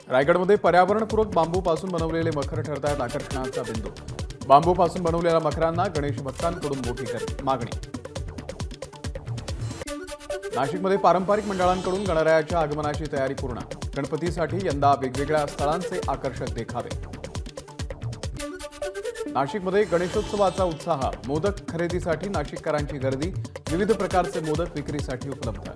रायगडमध्ये पर्यावरणपूरक बांबूपासून बनवलेले मखर ठरतायत आकर्षणाचा बिंदू। बांबूपासून बनवलेल्या मखरांना गणेश भक्तांकडून मोठी मागणी। नाशिकमध्ये पारंपरिक मंडळांकडून गणरायाच्या आगमनाची तयारी पूर्ण। गणपतीसाठी यंदा वेगवेगळ्या स्थळांचे आकर्षक देखावे। नाशिकमध्ये गणेशोत्सवाचा उत्साह। मोदक खरेदीसाठी नाशिककरांची गर्दी। विविध प्रकारचे मोदक विक्रीसाठी उपलब्ध।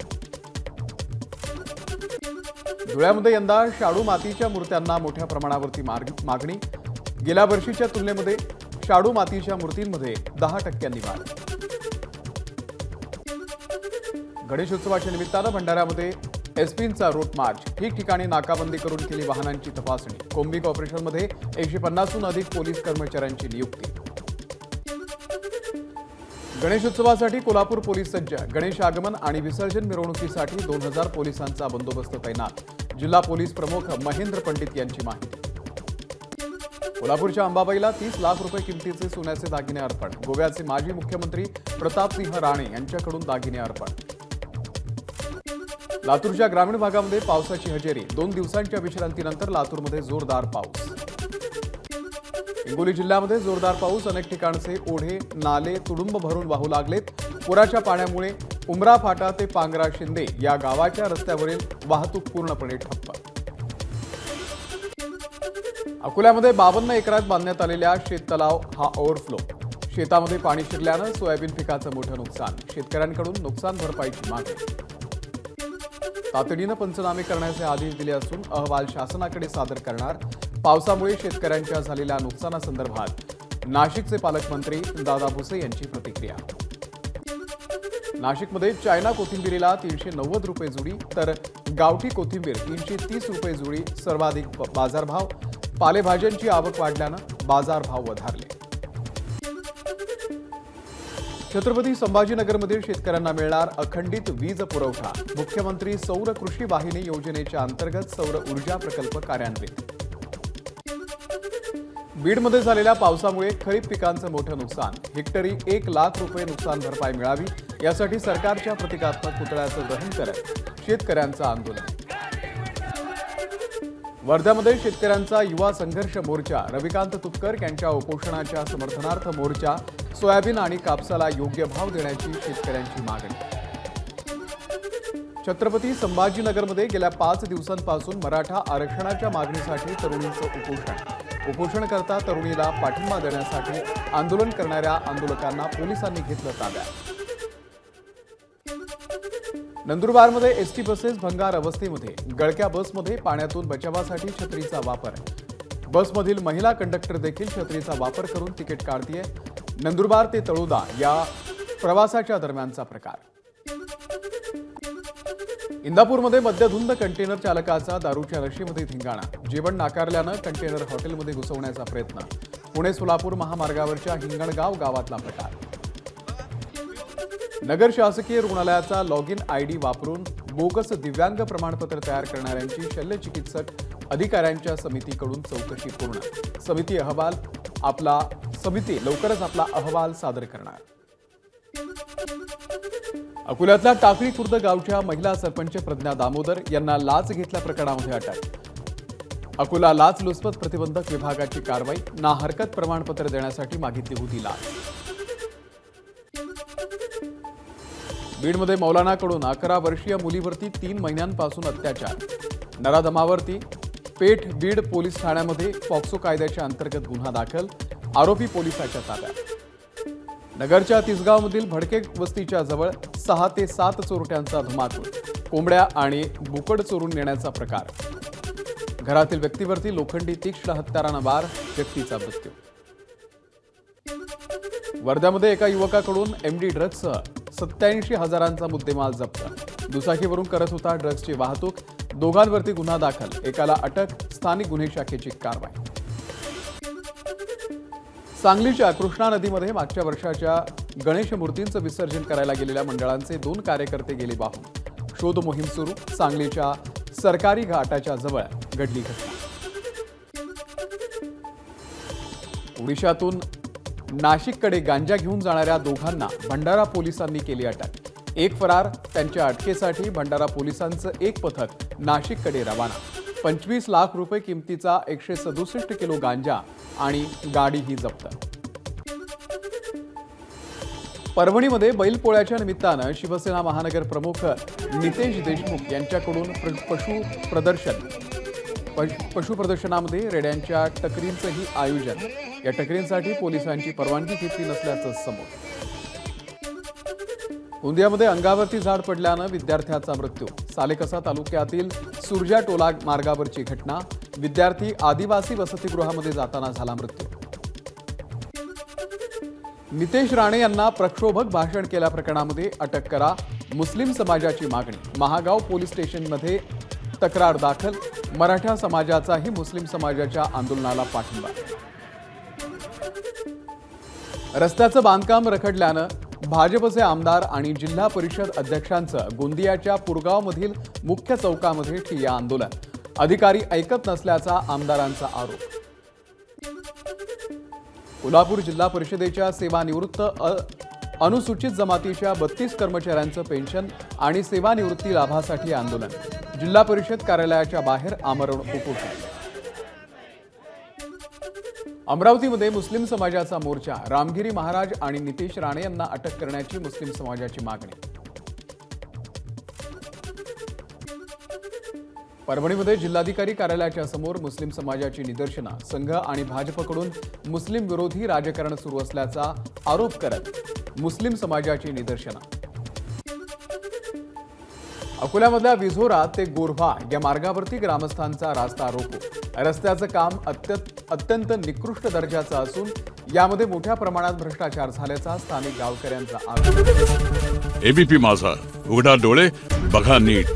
धुळ्यामध्ये यंदा शाडू मातीच्या मूर्त्यांना मोठ्या प्रमाणावरती मागणी। गेल्या वर्षीच्या तुलनेमध्ये शाडू मातीच्या मूर्तींमध्ये 10% वाढ। गणेशोत्सवाच्या निमित्तानं भंडाऱ्यामध्ये एसपींचा रूट मार्च। ठिकठिकाणी नाकाबंदी करून केली वाहनांची तपासणी। कोम्बिंग ऑपरेशनमध्ये 150हून अधिक पोलीस कर्मचाऱ्यांची नियुक्ती। गणेशोत्सवासाठी कोल्हापूर पोलीस सज्ज। गणेश आगमन आणि विसर्जन मिरवणुकीसाठी 2000 पोलिसांचा बंदोबस्त तैनात। जिल्हा पोलीस प्रमुख महेंद्र पंडित यांची माहिती। कोल्हापूरच्या अंबाबाईला 30 लाख रुपये किमतीचे सोन्याचे दागिने अर्पण। गोव्याचे माजी मुख्यमंत्री प्रतापसिंह राणे यांच्याकडून दागिने अर्पण। लातूरच्या ग्रामीण भागामध्ये पावसाची हजेरी। 2 दिवसांच्या विश्रांतीनंतर लातूरमध्ये जोरदार पाऊस। हिंगोली जिल्ह्यामध्ये जोरदार पाऊस। अनेक ठिकाणचे ओढे नाले तुडुंब भरून वाहू लागलेत। पुराच्या पाण्यामुळे उमरा फाटा ते पांगरा शिंदे या गावाच्या रस्त्यावरील वाहतूक पूर्णपणे ठप्प। अकोल्यामध्ये 52 एकरात बांधण्यात आलेल्या शेततलाव हा ओव्हरफ्लो। शेतामध्ये पाणी शिरल्यानं सोयाबीन पिकाचं मोठं नुकसान। शेतकऱ्यांकडून नुकसान भरपाईची मागणी। तातडीनं पंचनामे करण्याचे आदेश दिले असून अहवाल शासनाकडे सादर करणार। पावसामुळे शेतकऱ्यांच्या झालेल्या नुकसानासंदर्भात नाशिकचे पालकमंत्री दादा भुसे यांची प्रतिक्रिया। नाशिकमध्ये चायना कोथिंबीरीला 390 रुपये जुडी तर गावठी कोथिंबीर 330 रुपये जुडी सर्वाधिक बाजारभाव। पालेभाज्यांची आवक वाढल्यानं बाजारभाव वधारले। छत्रपती संभाजीनगरमधील शेतकऱ्यांना मिळणार अखंडित वीज पुरवठा। मुख्यमंत्री सौर कृषी वाहिनी योजनेच्या अंतर्गत सौर ऊर्जा प्रकल्प कार्यान्वित। बीडमध्ये झालेल्या पावसामुळे खरीप पिकांचं मोठं नुकसान। हेक्टरी 1 लाख रुपये नुकसान भरपाई मिळावी यासाठी सरकारच्या प्रतिकात्मक पुतळ्याचं दहन करत शेतकऱ्यांचं आंदोलन। वर्ध्यामध्ये शेतकऱ्यांचा युवा संघर्ष मोर्चा। रविकांत तुपकर यांच्या उपोषणाच्या समर्थनार्थ मोर्चा। सोयाबीन आणि कापसाला योग्य भाव देण्याची शेतकऱ्यांची मागणी। छत्रपती संभाजीनगरमध्ये गेल्या 5 दिवसांपासून मराठा आरक्षणाच्या मागणीसाठी तरुणींचं उपोषणकर्ता तरुणीला पाठिंबा देण्यासाठी आंदोलन करणाऱ्या आंदोलकांना पोलिसांनी घेतलं ताब्यात। नंदुरबारमध्ये एसटी बसेस भंगार अवस्थेमध्ये। गळक्या बसमध्ये पाण्यातून बचावासाठी छत्रीचा वापर। बसमधील महिला कंडक्टर देखील छत्रीचा वापर करून तिकीट काढतीये। नंदुरबार ते तळोदा या प्रवासाच्या दरम्यानचा प्रकार। इंदापूरमध्ये मद्यधुंद कंटेनर चालकाचा दारूच्या नशेमध्ये धिंगाणा। जेवण नाकारल्यानं कंटेनर हॉटेलमध्ये घुसवण्याचा प्रयत्न। पुणे सोलापूर महामार्गावरच्या हिंगणगाव गावातला प्रकार। नगर शासकीय रुग्णालयाचा लॉगिन आयडी वापरून बोगस दिव्यांग प्रमाणपत्र तयार करणाऱ्यांची शल्यचिकित्सक अधिकाऱ्यांच्या समितीकडून चौकशी पूर्ण। समिती लवकरच आपला अहवाल सादर करणार। अकोल्यातल्या टाकळी खुर्द गावच्या महिला सरपंच प्रज्ञा दामोदर यांना लाच घेतल्या प्रकरणामध्ये अटक। अकोला लाचलुचपत प्रतिबंधक विभागाची कारवाई। ना हरकत प्रमाणपत्र देण्यासाठी मागितली होती लाच। बीडमध्ये मौलानाकडून 11 वर्षीय मुलीवरती 3 महिन्यांपासून अत्याचार। नराधमावरती पेठ बीड पोलीस ठाण्यामध्ये पॉक्सो कायद्याच्या अंतर्गत गुन्हा दाखल। आरोपी पोलिसाच्या ताब्यात। नगरच्या तिसगावमधील भडके वस्तीच्या जवळ 6 ते 7 चोरट्यांचा धुमाकूळ। कोंबड्या आणि बोकड चोरून नेण्याचा प्रकार। घरातील व्यक्तीवरती लोखंडी तीक्ष्ण हत्यारानं वार। व्यक्तीचा मृत्यू। वर्ध्यामध्ये एका युवकाकडून एमडी ड्रग्जसह 87 हजारांचा मुद्देमाल जप्त। दुचाकीवरून करत होता ड्रग्जची वाहतूक। दोघांवरती गुन्हा दाखल। एकाला अटक। स्थानिक गुन्हे शाखेची कारवाई। सांगलीच्या कृष्णा नदीमध्ये मागच्या वर्षाच्या गणेश मूर्तींचं विसर्जन करायला गेलेल्या मंडळांचे 2 कार्यकर्ते गेले वाहून। शोध मोहीम सुरू। सांगलीच्या सरकारी घाटाच्या जवळ घडली घटना। ओडिशातून नाशिककडे गांजा घेऊन जाणाऱ्या दोघांना भंडारा पोलिसांनी केली अटक। एक फरार। त्यांच्या अटकेसाठी भंडारा पोलिसांचं एक पथक नाशिककडे रवाना। 25 लाख रुपये किमतीचा 167 किलो गांजा आणि गाडीही जप्त. परभणीमध्ये बैलपोळ्याच्या निमित्तानं शिवसेना महानगर प्रमुख नितेश देशमुख यांच्याकडून पशु प्रदर्शनामध्ये रेड्यांच्या टकरींचंही आयोजन. या टकरींसाठी पोलिसांची परवानगी घेतली नसल्याचं समोर. गोंदियामध्ये अंगावरती झाड पडल्यानं विद्यार्थ्याचा मृत्यू. सालेकसा तालुक्यातील सुरजा टोला मार्गावरची घटना. विद्यार्थी आदिवासी वसतिगृहामध्ये जाताना झाला मृत्यू. नितेश राणे यांना प्रक्षोभक भाषण केल्याप्रकरणामध्ये अटक करा, मुस्लिम समाजाची मागणी. महागाव पोलीस स्टेशनमध्ये तक्रार दाखल. मराठा समाजाचाही मुस्लिम समाजाच्या आंदोलनाला पाठिंबा. रस्त्याचं बांधकाम रखडल्यानं भाजपचे आमदार आणि जिल्हा परिषद अध्यक्षांचं गोंदियाच्या पुरगावमधील मुख्य चौकामध्ये ठिय्या आंदोलन. अधिकारी ऐकत नसल्याचा आमदारांचा आरोप. कोल्हापूर जिल्हा परिषदेच्या सेवानिवृत्त अनुसूचित जमातीच्या 32 कर्मचाऱ्यांचं पेन्शन आणि सेवानिवृत्ती लाभासाठी आंदोलन. जिल्हा परिषद कार्यालयाच्या बाहेर आमरण उपोषण. अमरावतीमध्ये मुस्लिम समाजाचा मोर्चा. रामगिरी महाराज आणि नितेश राणे यांना अटक करण्याची मुस्लिम समाजाची मागणी. परभणीमध्ये जिल्हाधिकारी कार्यालयाच्या समोर मुस्लिम समाजाची निदर्शनं. संघ आणि भाजपकडून मुस्लिम विरोधी राजकारण सुरू असल्याचा आरोप करत मुस्लिम समाजाची निदर्शनं. अकोल्यामधल्या विझोरा ते गोरव्हा या मार्गावरती ग्रामस्थांचा रास्ता रोको. रस्त्याचं काम अत्यंत निकृष्ट दर्जाचं असून यामध्ये मोठ्या प्रमाणात भ्रष्टाचार झाल्याचा स्थानिक गावकऱ्यांचा आरोप. एबीपी माझा, उघडा डोळे बघा नीट.